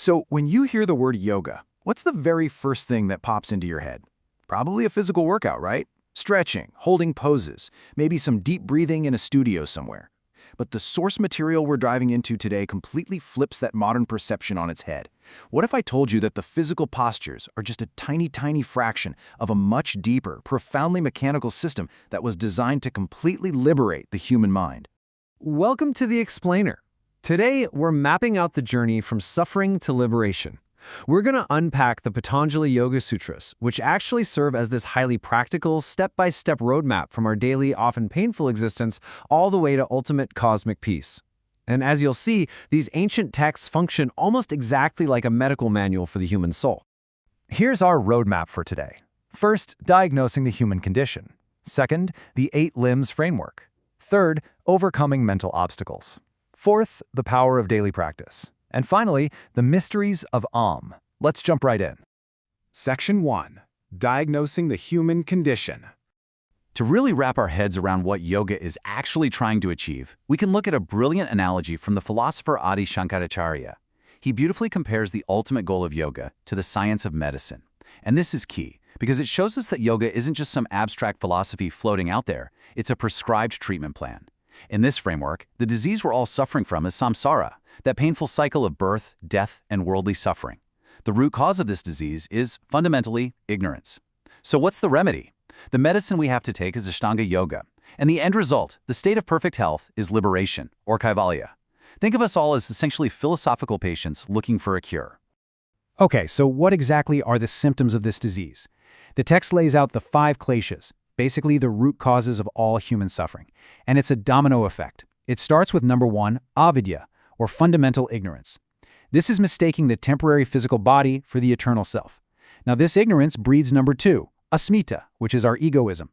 So when you hear the word yoga, what's the very first thing that pops into your head? Probably a physical workout, right? Stretching, holding poses, maybe some deep breathing in a studio somewhere. But the source material we're diving into today completely flips that modern perception on its head. What if I told you that the physical postures are just a tiny fraction of a much deeper, profoundly mechanical system that was designed to completely liberate the human mind? Welcome to The Explainer. Today, we're mapping out the journey from suffering to liberation. We're going to unpack the Patanjali Yoga Sutras, which actually serve as this highly practical, step-by-step roadmap from our daily, often painful existence all the way to ultimate cosmic peace. And as you'll see, these ancient texts function almost exactly like a medical manual for the human soul. Here's our roadmap for today. First, diagnosing the human condition. Second, the 8 limbs framework. Third, overcoming mental obstacles. Fourth, the power of daily practice. And finally, the mysteries of Om. Let's jump right in. Section 1. Diagnosing the human condition. To really wrap our heads around what yoga is actually trying to achieve, we can look at a brilliant analogy from the philosopher Adi Shankaracharya. He beautifully compares the ultimate goal of yoga to the science of medicine. And this is key, because it shows us that yoga isn't just some abstract philosophy floating out there, it's a prescribed treatment plan. In this framework, the disease we're all suffering from is samsara, that painful cycle of birth, death, and worldly suffering. The root cause of this disease is, fundamentally, ignorance. So what's the remedy? The medicine we have to take is Ashtanga Yoga, and the end result, the state of perfect health, is liberation, or kaivalya. Think of us all as essentially philosophical patients looking for a cure. Okay, so what exactly are the symptoms of this disease? The text lays out the 5 kleshas, basically the root causes of all human suffering, and it's a domino effect. It starts with number 1, avidya, or fundamental ignorance. This is mistaking the temporary physical body for the eternal self. Now this ignorance breeds number 2, asmita, which is our egoism.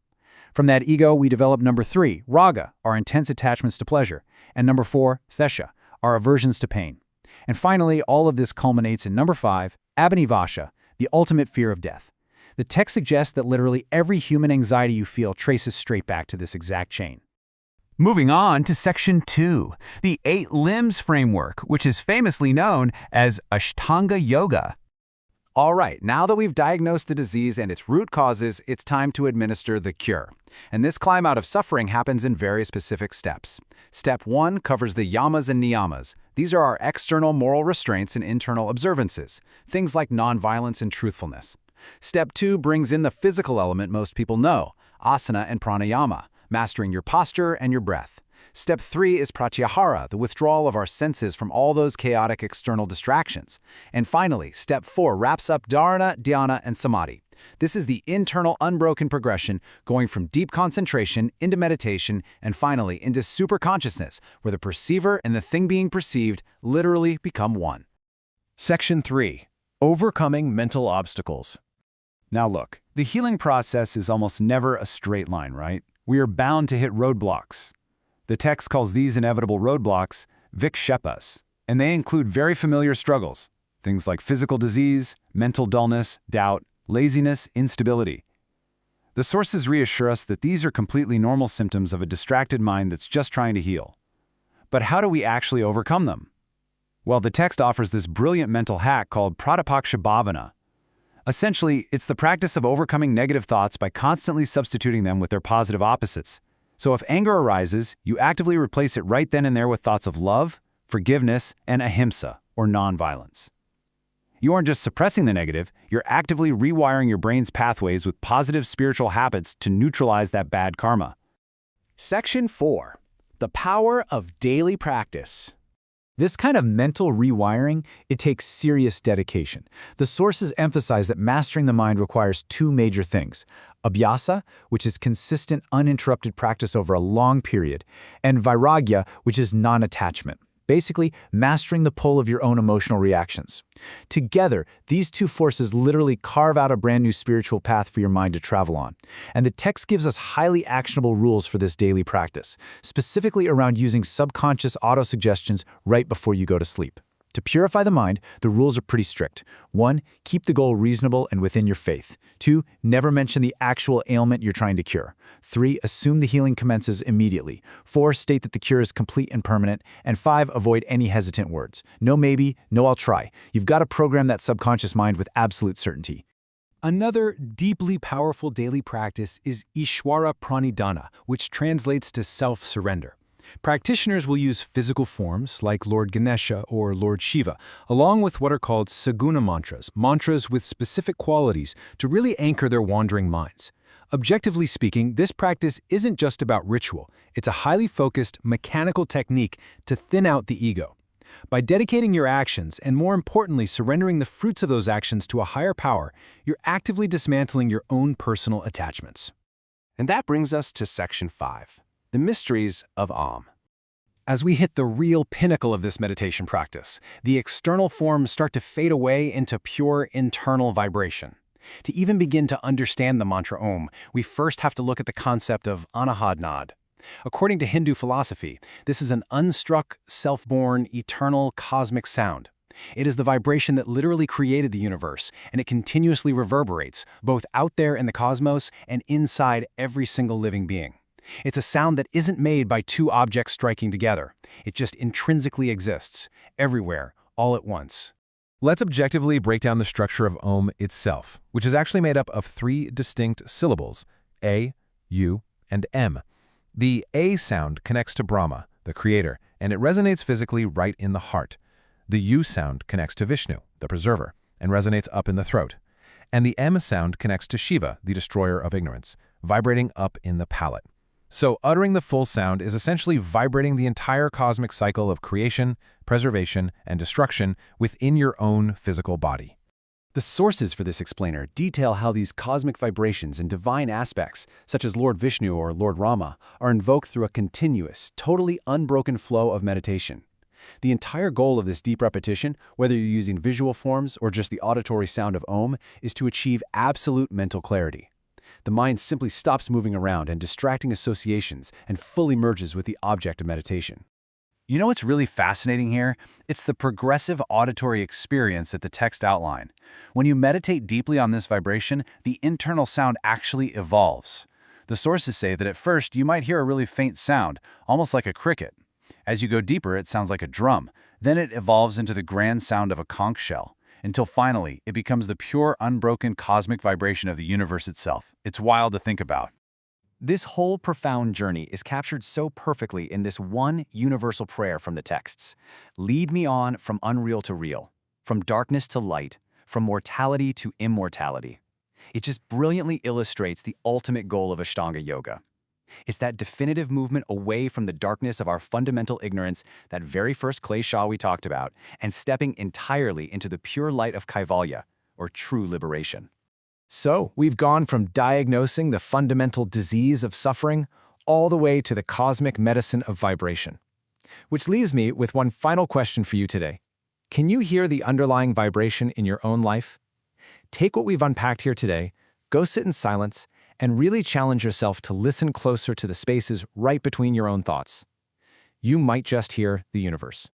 From that ego, we develop number 3, raga, our intense attachments to pleasure, and number 4, thesha, our aversions to pain. And finally, all of this culminates in number 5, abhinivasha, the ultimate fear of death. The text suggests that literally every human anxiety you feel traces straight back to this exact chain. Moving on to Section 2, the 8 limbs framework, which is famously known as Ashtanga Yoga. All right, now that we've diagnosed the disease and its root causes, it's time to administer the cure. And this climb out of suffering happens in very specific steps. Step 1 covers the yamas and niyamas. These are our external moral restraints and internal observances, things like nonviolence and truthfulness. Step 2 brings in the physical element most people know, asana and pranayama, mastering your posture and your breath. Step 3 is pratyahara, the withdrawal of our senses from all those chaotic external distractions. And finally, Step 4 wraps up dharana, dhyana, and samadhi. This is the internal unbroken progression going from deep concentration into meditation and finally into superconsciousness, where the perceiver and the thing being perceived literally become one. Section 3. Overcoming mental obstacles. Now look, the healing process is almost never a straight line, right? We are bound to hit roadblocks. The text calls these inevitable roadblocks vikshepas, and they include very familiar struggles, things like physical disease, mental dullness, doubt, laziness, instability. The sources reassure us that these are completely normal symptoms of a distracted mind that's just trying to heal. But how do we actually overcome them? Well, the text offers this brilliant mental hack called pratipaksha bhavana. Essentially, it's the practice of overcoming negative thoughts by constantly substituting them with their positive opposites. So if anger arises, you actively replace it right then and there with thoughts of love, forgiveness, and ahimsa, or nonviolence. You aren't just suppressing the negative, you're actively rewiring your brain's pathways with positive spiritual habits to neutralize that bad karma. Section 4. The power of daily practice. This kind of mental rewiring, it takes serious dedication. The sources emphasize that mastering the mind requires 2 major things: abhyasa, which is consistent, uninterrupted practice over a long period, and vairagya, which is non-attachment. Basically, mastering the pull of your own emotional reactions. Together, these 2 forces literally carve out a brand new spiritual path for your mind to travel on. And the text gives us highly actionable rules for this daily practice, specifically around using subconscious autosuggestions right before you go to sleep. To purify the mind, the rules are pretty strict. 1. Keep the goal reasonable and within your faith. 2. Never mention the actual ailment you're trying to cure. 3. Assume the healing commences immediately. 4. State that the cure is complete and permanent. And 5. Avoid any hesitant words. No maybe, no I'll try. You've got to program that subconscious mind with absolute certainty. Another deeply powerful daily practice is Ishwara Pranidhana, which translates to self-surrender. Practitioners will use physical forms like Lord Ganesha or Lord Shiva, along with what are called saguna mantras, mantras with specific qualities to really anchor their wandering minds. Objectively speaking, this practice isn't just about ritual. It's a highly focused, mechanical technique to thin out the ego. By dedicating your actions, and more importantly, surrendering the fruits of those actions to a higher power, you're actively dismantling your own personal attachments. And that brings us to Section 5, the mysteries of Om. As we hit the real pinnacle of this meditation practice, the external forms start to fade away into pure internal vibration. To even begin to understand the mantra Om, we first have to look at the concept of anahad. According to Hindu philosophy, this is an unstruck, self-born, eternal, cosmic sound. It is the vibration that literally created the universe, and it continuously reverberates, both out there in the cosmos and inside every single living being. It's a sound that isn't made by two objects striking together. It just intrinsically exists, everywhere, all at once. Let's objectively break down the structure of Om itself, which is actually made up of 3 distinct syllables, A, U, and M. The A sound connects to Brahma, the creator, and it resonates physically right in the heart. The U sound connects to Vishnu, the preserver, and resonates up in the throat. And the M sound connects to Shiva, the destroyer of ignorance, vibrating up in the palate. So uttering the full sound is essentially vibrating the entire cosmic cycle of creation, preservation, and destruction within your own physical body. The sources for this explainer detail how these cosmic vibrations and divine aspects, such as Lord Vishnu or Lord Rama, are invoked through a continuous, totally unbroken flow of meditation. The entire goal of this deep repetition, whether you're using visual forms or just the auditory sound of Om, is to achieve absolute mental clarity. The mind simply stops moving around and distracting associations and fully merges with the object of meditation. You know what's really fascinating here? It's the progressive auditory experience that the text outline. When you meditate deeply on this vibration, the internal sound actually evolves. The sources say that at first you might hear a really faint sound, almost like a cricket. As you go deeper, it sounds like a drum. Then it evolves into the grand sound of a conch shell, until finally it becomes the pure, unbroken cosmic vibration of the universe itself. It's wild to think about. This whole profound journey is captured so perfectly in this one universal prayer from the texts. Lead me on from unreal to real, from darkness to light, from mortality to immortality. It just brilliantly illustrates the ultimate goal of Ashtanga Yoga. It's that definitive movement away from the darkness of our fundamental ignorance, that very first klesha we talked about, and stepping entirely into the pure light of Kaivalya, or true liberation. So, we've gone from diagnosing the fundamental disease of suffering all the way to the cosmic medicine of vibration. Which leaves me with one final question for you today. Can you hear the underlying vibration in your own life? Take what we've unpacked here today, go sit in silence, and really challenge yourself to listen closer to the spaces right between your own thoughts. You might just hear the universe.